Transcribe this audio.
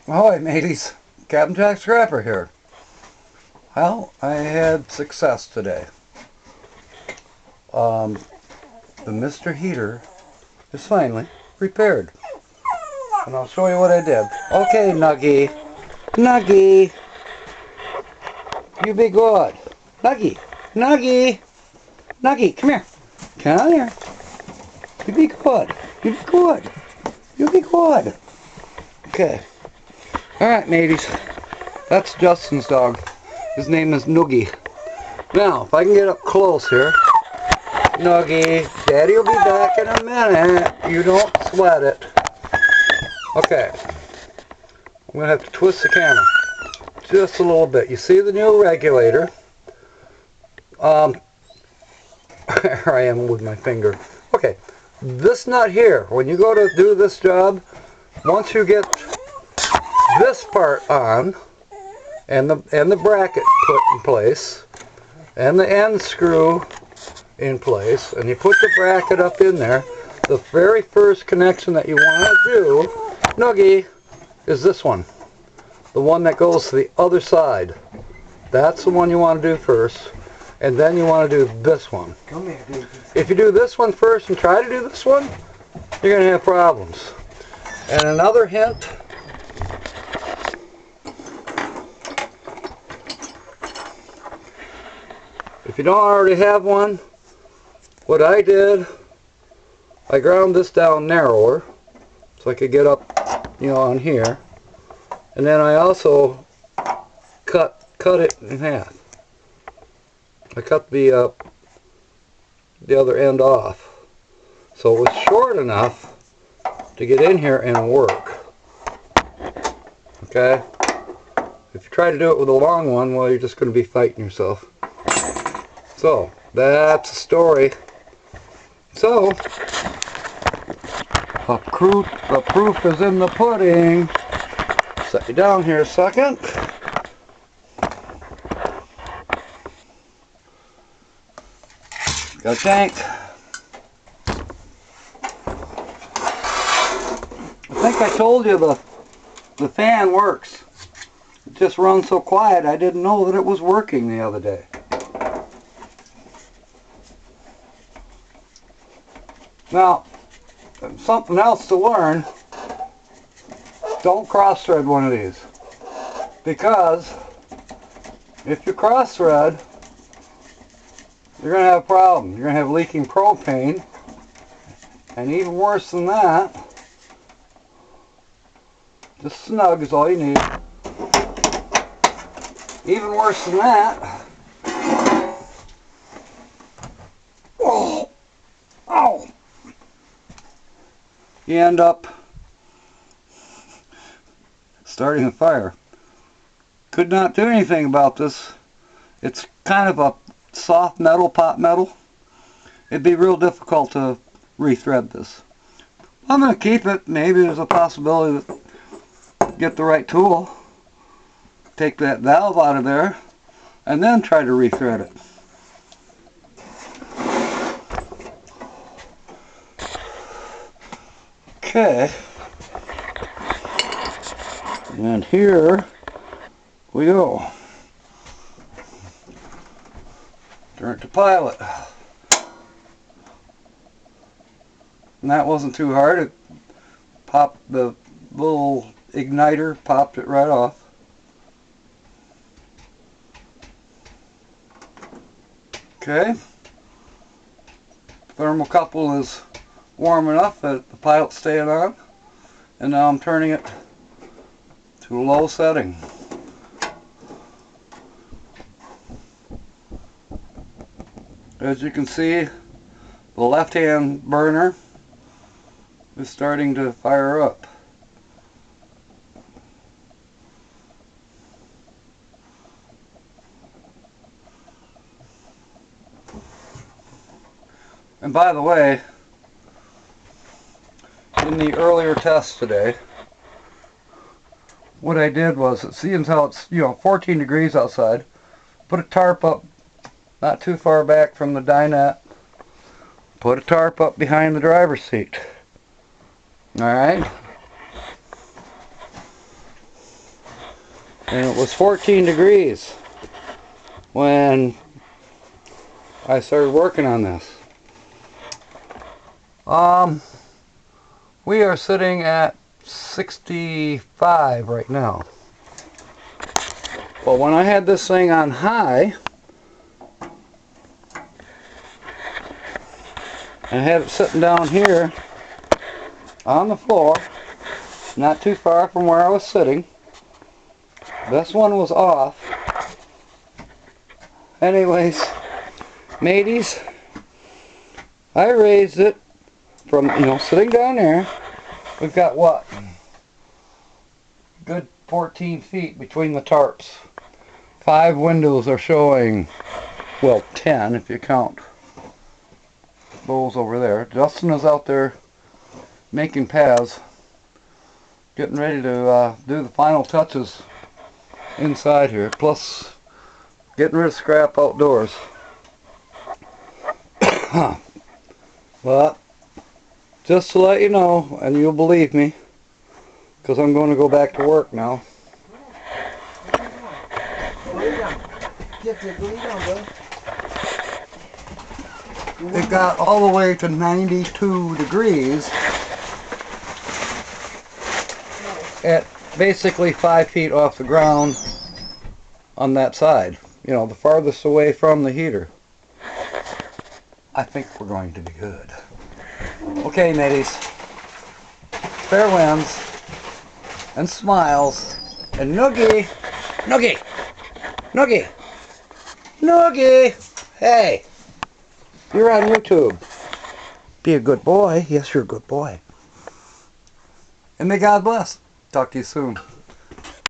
Ahoy, mateys. Captain Jack Scrapper here. Well, I had success today. The Mr. Heater is finally repaired. And I'll show you what I did. Okay, Nuggy. Nuggy. You be good. Nuggy. Nuggy. Nuggy, come here. Come here. You be good. You be good. You be good. Okay. Alright, mateys. That's Justin's dog. His name is Noogie. Now, if I can get up close here. Noogie, Daddy will be back in a minute. You don't sweat it. Okay. I'm going to have to twist the camera just a little bit. You see the new regulator. There I am with my finger. Okay. This nut here, when you go to do this job, once you get this part on, and the bracket put in place, and the end screw in place, and you put the bracket up in there, the very first connection that you want to do, Noogie, is this one. The one that goes to the other side. That's the one you want to do first, and then you want to do this one. Come here, baby. If you do this one first and try to do this one, you're going to have problems. And another hint, if you don't already have one, what I did, I ground this down narrower so I could get up, on here. And then I also cut it in half. I cut the other end off, so it was short enough to get in here and work. Okay? If you try to do it with a long one, well, you're just going to be fighting yourself. So, that's the story. So, the proof is in the pudding. Set you down here a second. Got a tank. I think I told you the fan works. It just runs so quiet I didn't know that it was working the other day. Now, something else to learn, don't cross thread one of these, because if you cross thread, you're going to have a problem. You're going to have leaking propane, and even worse than that, just snug is all you need. Even worse than that, oh, ow, you end up starting a fire. Could not do anything about this. It's kind of a soft metal, pot metal. It'd be real difficult to rethread this. I'm going to keep it. Maybe there's a possibility to get the right tool, take that valve out of there, and then try to rethread it. Okay. And here we go. Turn it to pilot. And that wasn't too hard. It popped, the little igniter popped it right off. Okay. Thermocouple is warm enough that the pilot's staying on. And now I'm turning it to a low setting. As you can see, the left-hand burner is starting to fire up. And by the way, in the earlier test today, what I did was, seeing how it's 14 degrees outside, put a tarp up not too far back from the dinette, put a tarp up behind the driver's seat. Alright? And it was 14 degrees when I started working on this. We are sitting at 65 right now. Well, when I had this thing on high, I had it sitting down here on the floor, not too far from where I was sitting. This one was off. Anyways, mateys, I raised it from, sitting down there. We've got what? Good 14 feet between the tarps. 5 windows are showing, well, 10 if you count those over there. Justin is out there making paths, getting ready to do the final touches inside here, plus getting rid of scrap outdoors. But just to let you know, and you'll believe me, because I'm going to go back to work now. It got all the way to 92 degrees at basically 5 feet off the ground on that side. The farthest away from the heater. I think we're going to be good. Okay, mateys. Fair winds and smiles and noogie, noogie, noogie, noogie. Hey, you're on YouTube. Be a good boy. Yes, you're a good boy. And may God bless. Talk to you soon.